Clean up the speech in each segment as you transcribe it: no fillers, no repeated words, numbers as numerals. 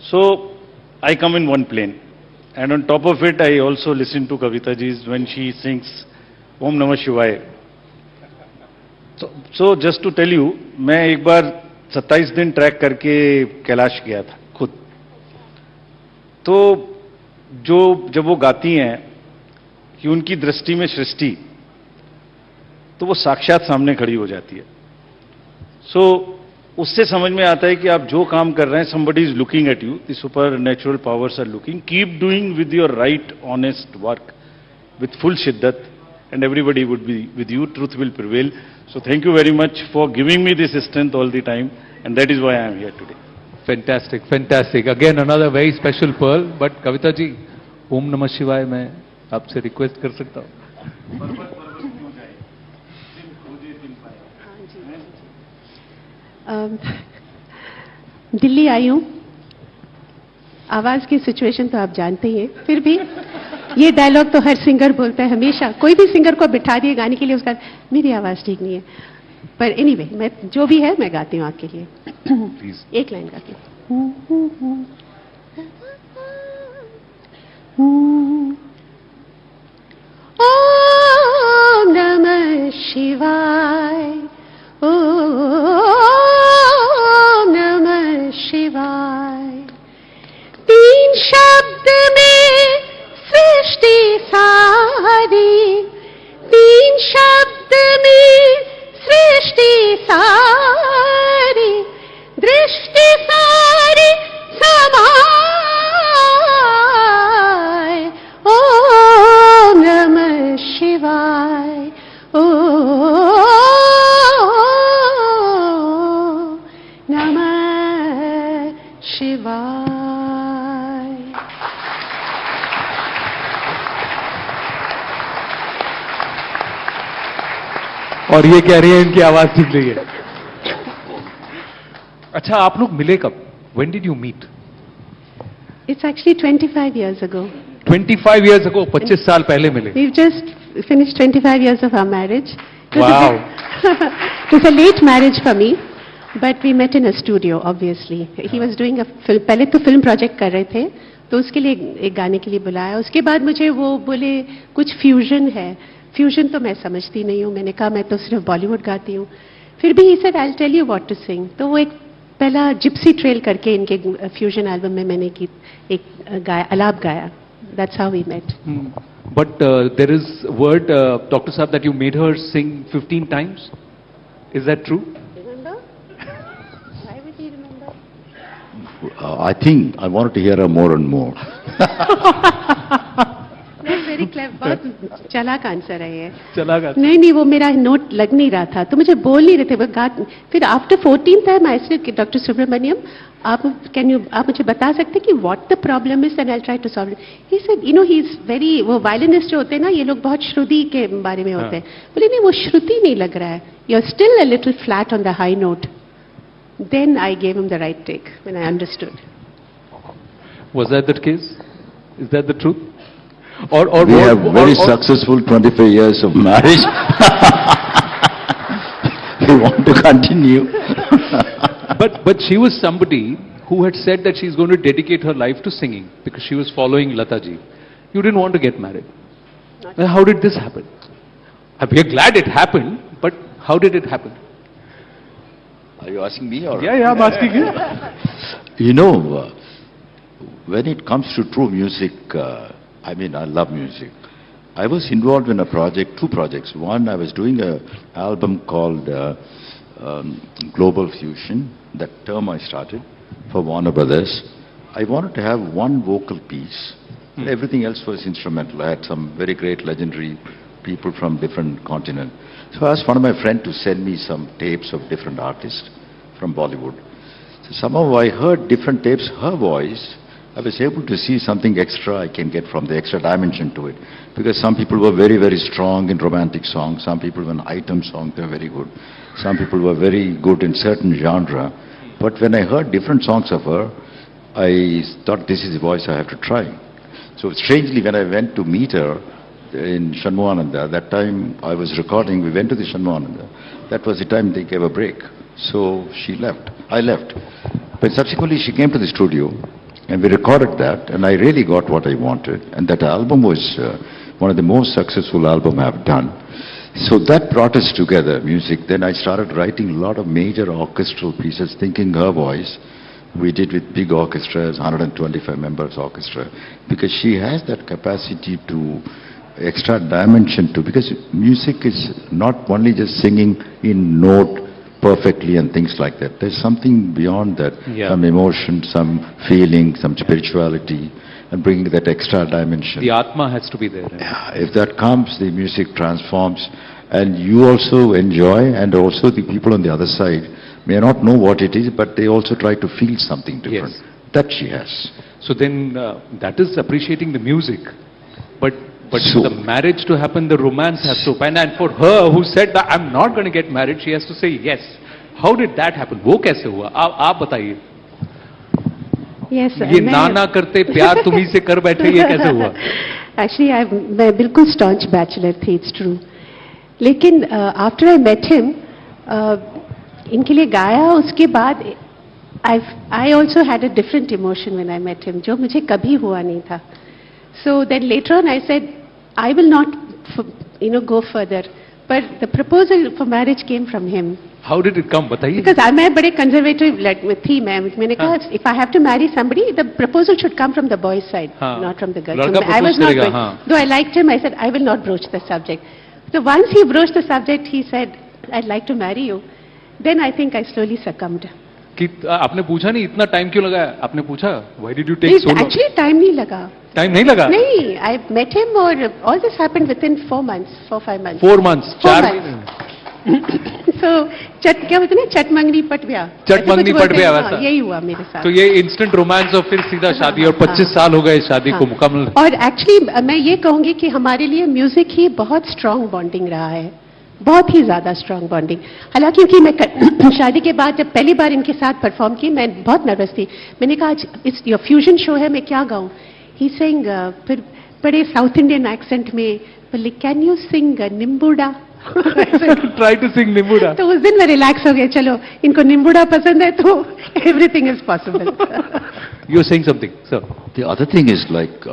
So I come in one plane, and on top of it, I also listen to Kavita ji's when she sings Om Namah Shivaya. So just to tell you, मैं एक बार 27 दिन track करके कैलाश गया था खुद. तो जो जब वो गाती हैं कि उनकी दृष्टि में सृष्टि, तो वो साक्षात सामने खड़ी हो जाती है. सो उससे समझ में आता है कि आप जो काम कर रहे हैं, somebody is looking at you, the supernatural powers are looking. Keep doing with your right, honest work, with full shiddat, and everybody would be with you. Truth will prevail. So thank you very much for giving me this strength all the time, and that is why I am here today. Fantastic, fantastic. Again, another very special pearl. But Kavita ji, Om Namah Shivaya मैं आपसे request कर सकता हूँ? दिल्ली आई हूँ, आवाज की situation तो आप जानते ही हैं, फिर भी ये डायलॉग तो हर सिंगर बोलता है हमेशा. कोई भी सिंगर को बिठा दिए गाने के लिए, उसका मेरी आवाज ठीक नहीं है, पर एनीवे मैं जो भी है मैं गाती हूँ आपके लिए. एक लाइन गाती हूँ. ओम नमः शिवाय, ओम नमः शिवाय. तीन शब्द में सृष्टि सारी, तीन शब्द में सृष्टि सारी, दृष्टि सारी समाय. ओम नमः शिवाय, ओम नमः शिवाय. और ये कह रही है इनकी आवाज ठीक नहीं है. अच्छा, आप लोग मिले कब? When did you meet? It's actually 25 years ago. 25 years ago, 25 साल पहले मिले. We've just finished 25 years of our marriage. Wow. It was a late marriage for me, but we met in a studio, obviously. He was doing a film, पहले तो film project कर रहे थे, तो उसके लिए एक गाने के लिए बुलाया. उसके बाद मुझे वो बोले कुछ फ्यूजन है. फ्यूजन तो मैं समझती नहीं हूँ. मैंने कहा मैं तो सिर्फ बॉलीवुड गाती हूँ. फिर भी he said I'll tell you what to sing. तो वो एक पहला जिप्सी ट्रेल करके इनके फ्यूजन एल्बम में मैंने एक आलाप गाया. That's how we met. But there is word, Dr. Saab, that you made her sing 15 times. Is that true? Remember? Why would he remember? I think I wanted to hear her more and more. Very clever, बहुत चालाक answer है ये. चला गया. नहीं वो मेरा note लग नहीं रहा था, तो मुझे बोल नहीं रहे थे वो गा. फिर after 14th time I said doctor Subramaniam, आप मुझे बता सकते हैं कि what the problem is and I try to solve it. He said you know he is very, वो वायलिनिस्ट जो होते हैं ना, ये लोग बहुत श्रुति के बारे में होते हैं. बोले नहीं वो श्रुति नहीं लग रहा है, you are still a little flat on the high note. Then I gave him the right take when I understood. Was that the case? Is that the truth? Or We have very successful 25 years of marriage. We want to continue. but she was somebody who had said that she's going to dedicate her life to singing because she was following Lata ji. You didn't want to get married. How did this happen? We are glad it happened, but how did it happen? Are you asking me or? Yeah, I'm asking you. You know, when it comes to true music, I mean, I love music. I was involved in a project, two projects. One, I was doing an album called Global Fusion. That term I started for Warner Brothers. I wanted to have one vocal piece. Everything else was instrumental. I had some very great legendary people from different continents. So I asked one of my friends to send me some tapes of different artists from Bollywood. So somehow I heard different tapes, her voice. I was able to see something extra I can get from the extra dimension to it. Because some people were very, very strong in romantic songs. Some people were in item songs, they were very good. Some people were very good in certain genre. But when I heard different songs of her, I thought this is the voice I have to try. So strangely, when I went to meet her in Shanmugananda, that time I was recording, we went to the Shanmugananda. That was the time they gave a break. So she left. I left. But subsequently she came to the studio. And we recorded that, and I really got what I wanted. And that album was one of the most successful album I've done. So that brought us together, music. Then I started writing a lot of major orchestral pieces, thinking her voice. We did with big orchestras, 125 members orchestra, because she has that capacity to extra dimension to, because music is not only just singing in note perfectly and things like that. There's something beyond that, Yeah. some emotion, some feeling, some spirituality, and bringing that extra dimension. The Atma has to be there. If that comes, the music transforms, and you also enjoy, and also the people on the other side may not know what it is, but they also try to feel something different. Yes. That she has. So then that is appreciating the music. But So- for the marriage to happen, the romance has to happen. And for her who said that I'm not going to get married, she has to say yes. How did that happen? वो कैसे हुआ? आप बताइए. Yes, ये ना ना करते प्यार तुम्ही से कर बैठे, ये कैसे हुआ? एक्चुअली मैं बिल्कुल स्टॉन्च बैचलर थी, इट्स ट्रू. लेकिन आफ्टर आई मेट हिम, इनके लिए गाया. उसके बाद I also had a different emotion when I met him, जो मुझे कभी हुआ नहीं था. So then later on I said I will not go further, but the proposal for marriage came from him. How did it come? बताइए. Because मैं बड़े conservative थी. मैंने कहा if I have to marry somebody, the proposal should come from the boy's side, हाँ. not from the girl. लड़का So I was propose not करेगा, going. हाँ. Though I liked him, I said I will not broach the subject. So once he broached the subject, he said, I'd like to marry you. Then I think I slowly succumbed. कि आपने पूछा नहीं इतना time क्यों लगाया? आपने पूछा why did you take so long? Actually, time नहीं लगा. टाइम नहीं लगा? नहीं, I met him और all this happened within 4 months, 4-5 months. 4 months. 4 4 months. महीने. So क्या बोलते हैं ना, चटमंगनी पट ब्याह. चटमंगनी ऐसे कुछ पट बोलते ब्याह हैं, वैसा. हाँ, यही हुआ मेरे साथ. तो ये इंस्टेंट रोमांस और फिर सीधा शादी, और 25 साल हो गए शादी को मुकम्मल. और एक्चुअली मैं ये कहूंगी कि हमारे लिए म्यूजिक ही बहुत स्ट्रांग बॉन्डिंग रहा है, बहुत ही ज्यादा स्ट्रांग बॉन्डिंग. हालांकि क्योंकि मैं शादी के बाद जब पहली बार इनके साथ परफॉर्म की, मैं बहुत नर्वस थी. मैंने कहा आज इस योर फ्यूजन शो है, मैं क्या गाऊं. ही सिंग फिर बड़े साउथ इंडियन एक्सेंट में, बोले can you sing Nimbooda. Try to sing Nimbooda. तो उस दिन मैं रिलैक्स हो गया, चलो इनको निम्बूडा पसंद है तो everything is possible. You are saying something sir. The other thing is like,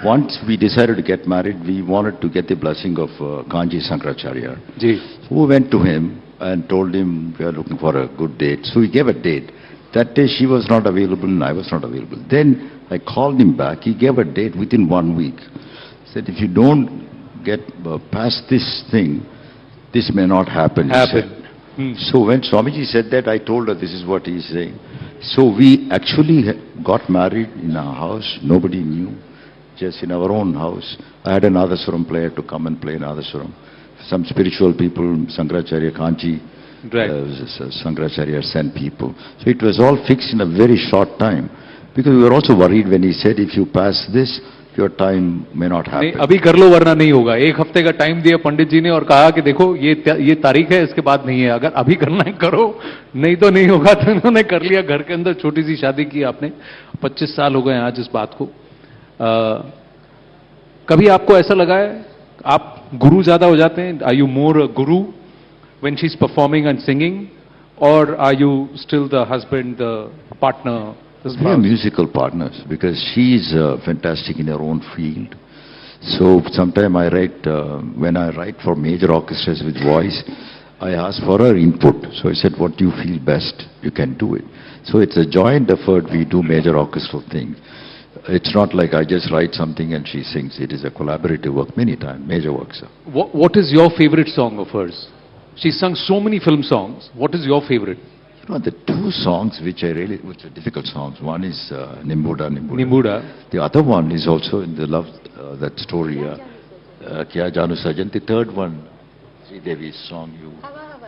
once we decided to get married, we wanted to get the blessing of Kanji Shankaracharya. Ji. We went to him and told him we are looking for a good date. So he gave a date. That day she was not available and I was not available. Then I called him back. He gave a date within 1 week. Said if you don't get past this thing, this may not happen. he said. So when Swamiji said that, I told her this is what he is saying. So we actually got married in our house. Nobody knew. Just in our own house. I had an Adasuram player to come and play in Adasuram. Some spiritual people, Shankaracharya, Kanchi, Right. Shankaracharya sent people. So it was all fixed in a very short time. Because we were also worried when he said, if you pass this, your time may not नहीं, happen. अभी कर लो वरना नहीं होगा. 1 हफ्ते का time दिया पंडित जी ने और कहा कि देखो ये तारीख है, इसके बाद नहीं है. अगर अभी करना है करो, नहीं तो नहीं होगा. तो उन्होंने कर लिया. घर के अंदर छोटी सी शादी की आपने. 25 साल हो गए आज इस बात को. कभी आपको ऐसा लगा है आप गुरु ज्यादा हो जाते हैं? Are you more Guru when she's performing and singing, or are you still the husband, the partner, the We are spouse? musical partners because she is fantastic in her own field. So sometime I write, when I write for major orchestras with voice, I ask for her input. So I said, what do you feel best? You can do it. So it's a joint effort. We do major orchestral things. It's not like I just write something and she sings. It is a collaborative work many times, major works. What is your favorite song of hers? She sung so many film songs. What is your favorite? You know, the 2 songs which are difficult songs. One is Nimbuda. Nimbuda. The other one is also in the love, that story, Kya Janu Sajan. The third one, Sri Devi's song,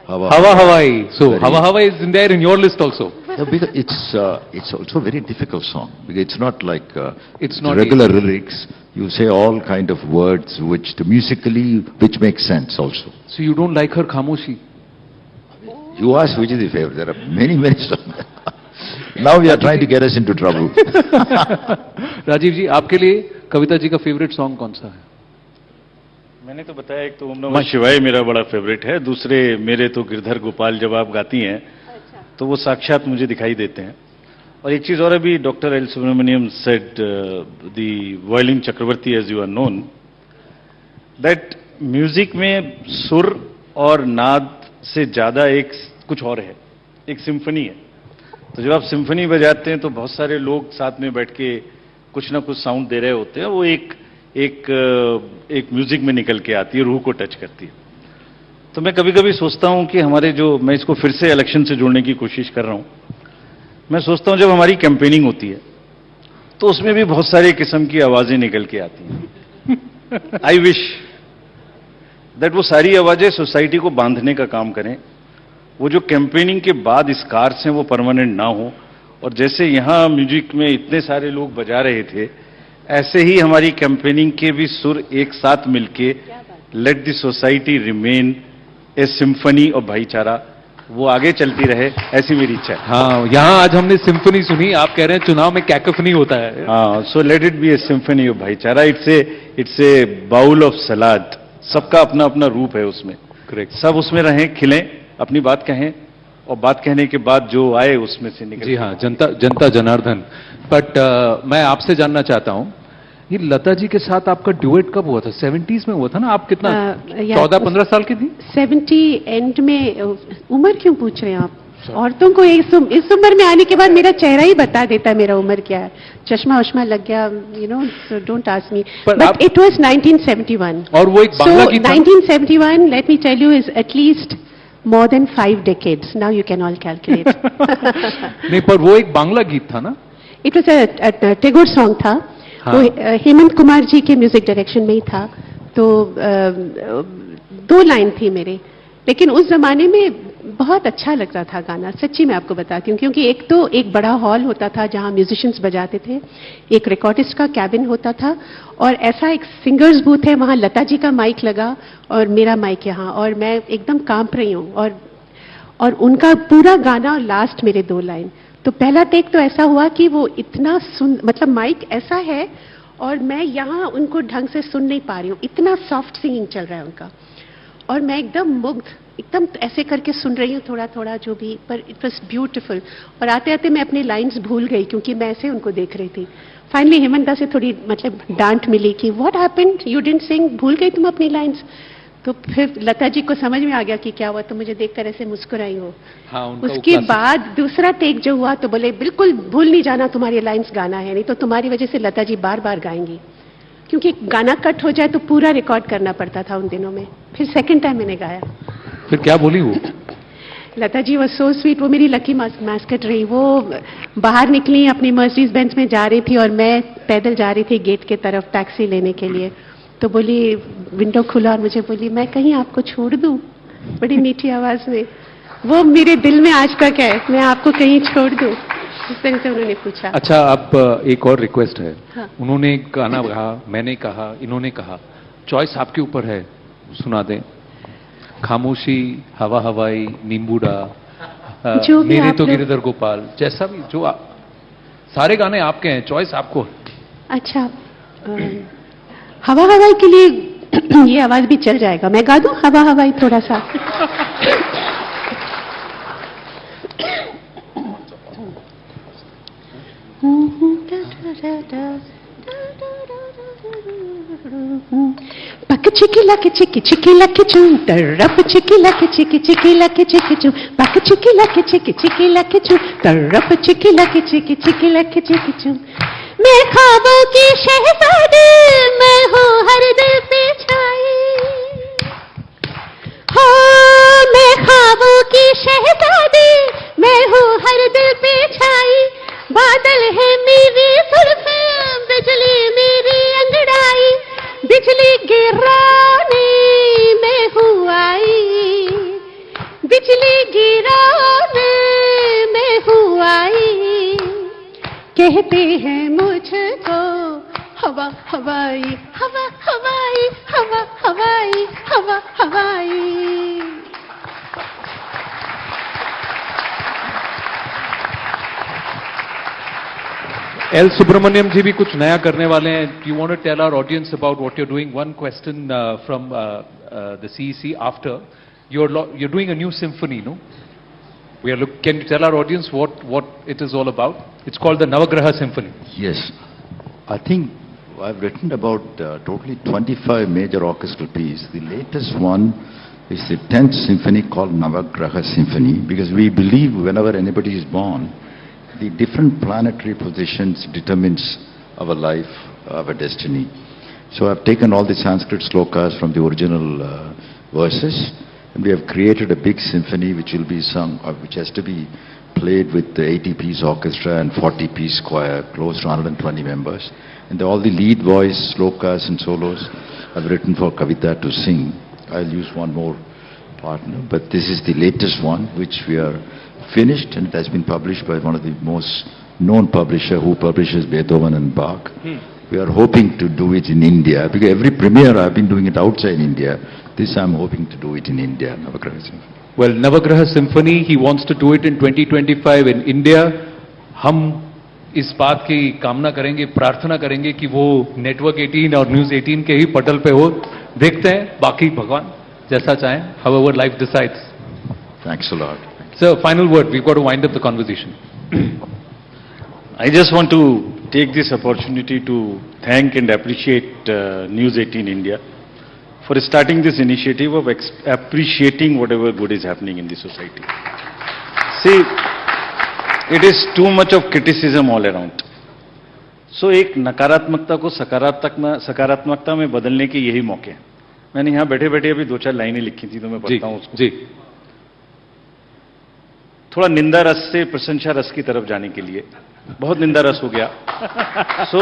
Hawa Hawaii. So Very- Hawa is in there in your list also. No, because it's also a very difficult song. Because it's not like It's not regular lyrics. You say all kind of words which musically which make sense also. So you don't like her Khamoshi? You ask which is the favorite. There are many songs. Now we are trying to get us into trouble. Rajiv जी, आपके लिए कविता जी का favourite song कौन सा है? मैंने तो बताया एक तो ओम नमः शिवाय मेरा बड़ा फेवरेट है. दूसरे मेरे तो गिरधर गोपाल जब आप गाती हैं तो वो साक्षात मुझे दिखाई देते हैं. और एक चीज और अभी doctor L Subramaniam said the violin चक्रवर्ती as you are known that music में सुर और नाद से ज्यादा एक कुछ और है, एक सिम्फनी है। तो जब आप सिम्फनी बजाते हैं तो बहुत सारे लोग साथ में बैठ के कुछ ना कुछ साउंड दे रहे होते हैं, वो एक म्यूजिक में निकल के आती है, रूह को टच करती है। तो मैं कभी कभी सोचता हूं कि हमारे जो, मैं इसको फिर से इलेक्शन से जोड़ने की कोशिश कर रहा हूं, मैं सोचता हूं जब हमारी कैंपेनिंग होती है तो उसमें भी बहुत सारे किस्म की आवाजें निकल के आती हैं। आई विश दैट वो सारी आवाजें सोसाइटी को बांधने का काम करें, वो जो कैंपेनिंग के बाद स्कार्स हैं वो परमानेंट ना हो, और जैसे यहां म्यूजिक में इतने सारे लोग बजा रहे थे, ऐसे ही हमारी कैंपेनिंग के भी सुर एक साथ मिलके let the society remain A symphony और भाईचारा, वो आगे चलती रहे, ऐसी मेरी इच्छा है। हाँ, यहाँ आज हमने सिम्फनी सुनी, आप कह रहे हैं चुनाव में कैकोफनी होता है। हाँ, so let it be A symphony of भाईचारा, इट्स ए बाउल ऑफ सलाद, सबका अपना अपना रूप है उसमें। करेक्ट। सब उसमें रहें, खिलें, अपनी बात कहें, और बात कहने के बाद जो आए उसमें से निकल। जी हाँ, जनता जनार्दन। बट मैं आपसे जानना चाहता हूँ, ये लता जी के साथ आपका ड्यूएट कब हुआ था? 70s में हुआ था ना? आप कितना 14-15 साल की थी? 70 एंड में। उम्र क्यों पूछ रहे हैं आप? औरतों को इस उम्र में आने के बाद मेरा चेहरा ही बता देता है मेरा उम्र क्या है। चश्मा वश्मा लग गया, you know, so don't ask me. But it was 1971। और वो एक बांग्ला गीत था? 1971, let me tell you, is at least more than 5 decades. Now you can all calculate. नहीं, पर वो एक बांग्ला गीत था ना? It was a Tagore song था। हाँ। वो हेमंत कुमार जी के म्यूजिक डायरेक्शन में ही था। तो 2 लाइन थी मेरे, लेकिन उस जमाने में बहुत अच्छा लगता था गाना, सच्ची मैं आपको बताती हूँ। क्योंकि एक तो एक बड़ा हॉल होता था जहाँ म्यूजिशियंस बजाते थे, एक रिकॉर्डिस्ट का कैबिन होता था, और ऐसा एक सिंगर्स बूथ है, वहाँ लता जी का माइक लगा और मेरा माइक यहाँ, और मैं एकदम कांप रही हूँ, और उनका पूरा गाना और लास्ट मेरे 2 लाइन। तो पहला टेक तो ऐसा हुआ कि वो इतना मतलब माइक ऐसा है और मैं यहाँ उनको ढंग से सुन नहीं पा रही हूँ, इतना सॉफ्ट सिंगिंग चल रहा है उनका, और मैं एकदम मुग्ध, एकदम ऐसे करके सुन रही हूँ थोड़ा थोड़ा जो भी, पर इट वॉज ब्यूटिफुल। और आते आते मैं अपनी लाइंस भूल गई क्योंकि मैं ऐसे उनको देख रही थी। फाइनली हेमंता से थोड़ी मतलब डांट मिली कि व्हाट हैपेंड, यू डिडंट सिंग, भूल गई तुम अपनी लाइंस। तो फिर लता जी को समझ में आ गया कि क्या हुआ, तो मुझे देखकर ऐसे मुस्कुराई हो। हाँ, उसके बाद दूसरा टेक जो हुआ तो बोले बिल्कुल भूल नहीं जाना, तुम्हारी लाइंस गाना है, नहीं तो तुम्हारी वजह से लता जी बार बार गाएंगी, क्योंकि गाना कट हो जाए तो पूरा रिकॉर्ड करना पड़ता था उन दिनों में। फिर सेकंड टाइम मैंने गाया। फिर क्या बोली वो? Lata ji was so sweet, वो मेरी लकी मैस्कट रही। वो बाहर निकली, अपनी मर्सिडीज बेंज में जा रही थी और मैं पैदल जा रही थी गेट के तरफ टैक्सी लेने के लिए। तो बोली, विंडो खुला और मुझे बोली, मैं कहीं आपको छोड़ दूं, बड़ी मीठी आवाज में। वो मेरे दिल में आज तक है, मैं आपको कहीं छोड़ दूं, इस तरह से उन्होंने पूछा। अच्छा, अब एक और रिक्वेस्ट है। हाँ। उन्होंने गाना कहा, मैंने कहा, इन्होंने कहा, चॉइस आपके ऊपर है, सुना दें। खामोशी, हवा हवाई, नींबूडा, जो भी मेरे आप तो लोग- गिरधर गोपाल, जैसा भी जो सारे गाने आपके हैं, चॉइस आपको है। अच्छा, हवा हवाई के लिए ये आवाज भी चल जाएगा, मैं गा दूं हवा हवाई थोड़ा सा। पक चिकी लक चिकी लक चूम, तरप चिकी लक चिकी लक चूम, पक चिकी लक चिकी लक चूम, तरप चिकी लक चूम। मैं ख्वाबों की शहजादी, मैं हूँ हर दिल पे छाई, हो मैं ख्वाबों की शहजादी, मैं हूँ हर दिल पे छाई। बादल है मेरी जुल्फें, बिजली मेरी अंगड़ाई, बिजली गिराने मैं हूँ आई, बिजली गिराने मैं हूँ आई। कहते हैं मुझको हवा हवाई, हवा हवाई, हवा हवाई, हवा हवाई। एल सुब्रमण्यम जी भी कुछ नया करने वाले हैं। You want to tell our audience about what you are doing? One question from the CEC after you're doing a new symphony, no? Can you tell our audience what it is all about? It's called the Navagraha Symphony. Yes. I think I've written about totally 25 major orchestral pieces. The latest one is the 10th symphony called Navagraha Symphony, because we believe whenever anybody is born, the different planetary positions determines our life, our destiny. So I've taken all the Sanskrit slokas from the original verses, and we have created a big symphony which will be sung, which has to be played with the 80-piece orchestra and 40-piece choir, close to 120 members. And all the lead voice, slokas and solos I've written for Kavita to sing. I'll use one more partner, but this is the latest one which we are finished, and it has been published by one of the most known publisher who publishes Beethoven and Bach. We are hoping to do it in India, because every premiere I've been doing it outside India. This I'm hoping to do it in India, Navagraha Symphony. Well, Navagraha Symphony, he wants to do it in 2025 in India. हम इस बात की कामना करेंगे, प्रार्थना करेंगे कि वो नेटवर्क 18 और न्यूज 18 के ही पटल पे हो. देखते हैं, बाकी भगवान जैसा चाहें, however life decides. Thanks a lot. So, final word, we've got to wind up the conversation. I just want to take this opportunity to thank and appreciate News 18 India for starting this initiative of appreciating whatever good is happening in the society. See, it is too much of criticism all around. So एक नकारात्मकता को सकारात्मकता में बदलने के यही मौके हैं. मैंने यहाँ बैठे बैठे अभी 2-4 लाइनें लिखी थी, तो मैं पढ़ता हूँ उसको. जी. थोड़ा निंदा रस से प्रशंसा रस की तरफ जाने के लिए. बहुत निंदा रस हो गया. सो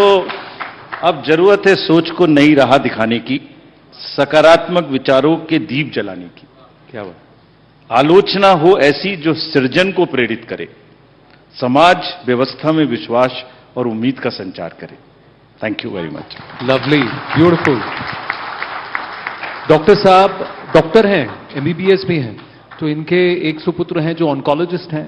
अब जरूरत है सोच को नई राह दिखाने की, सकारात्मक विचारों के दीप जलाने की. क्या बात. आलोचना हो ऐसी जो सृजन को प्रेरित करे, समाज व्यवस्था में विश्वास और उम्मीद का संचार करे. Thank you very much. Lovely, beautiful. Doctor साहब डॉक्टर हैं, MBBS भी हैं, तो इनके एक सुपुत्र हैं जो ऑन्कोलॉजिस्ट हैं,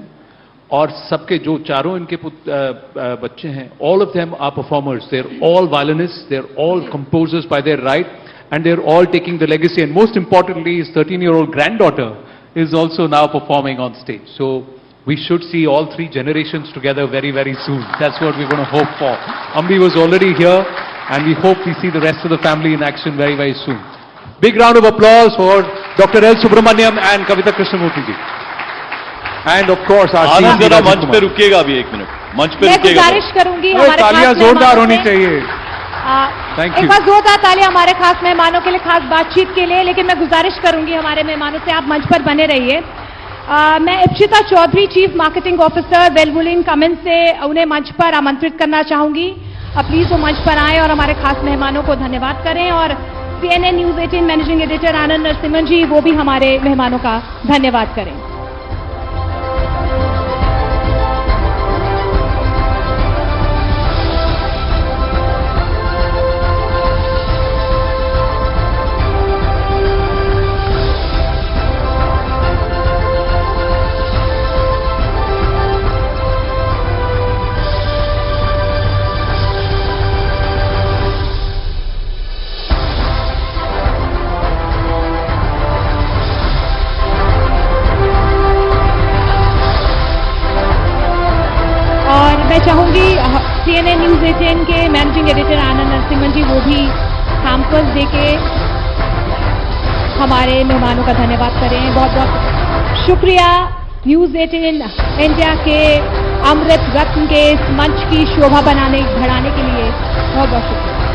और सबके जो चारों इनके बच्चे हैं, all of them are performers. They are all violinist, they are all composers by their right, and they're all taking the legacy, and most importantly his 13-year-old granddaughter is also now performing on stage. So we should see all 3 generations together very, very soon. That's what we're going to hope for. Ambi was already here, and we hope we see the rest of the family in action very, very soon. Big round of applause for Dr. L. Subramaniam and Kavita Krishnamurthy ji. And of course our आनंद जरा मंच पे रुकिएगा अभी 1 minute. मंच पे मैं रुकिएगा. गुजारिश करूंगी हमारे तालियां खास जोरदार होनी मेहमानों से, चाहिए. Thank एक you. बार जोरदार तालियां हमारे खास मेहमानों के लिए, खास बातचीत के लिए. लेकिन मैं गुजारिश करूंगी हमारे मेहमानों से, आप मंच पर बने रहिए. मैं Ipsita Chaudhary, chief marketing officer वेलवुलिन कमेंस से उन्हें मंच पर आमंत्रित करना चाहूंगी. प्लीज वो मंच पर आए और हमारे खास मेहमानों को धन्यवाद करें. और CNN न्यूज 18 मैनेजिंग एडिटर आनंद नरसिम्हन जी, वो भी हमारे मेहमानों का धन्यवाद करें. चाहूंगी CNN न्यूज 18 के मैनेजिंग एडिटर आनंद नरसिम्हन जी, वो भी कैंपस देके हमारे मेहमानों का धन्यवाद करें. बहुत बहुत शुक्रिया. न्यूज 18 इंडिया के अमृत रत्न के इस मंच की शोभा बढ़ाने के लिए बहुत बहुत शुक्रिया.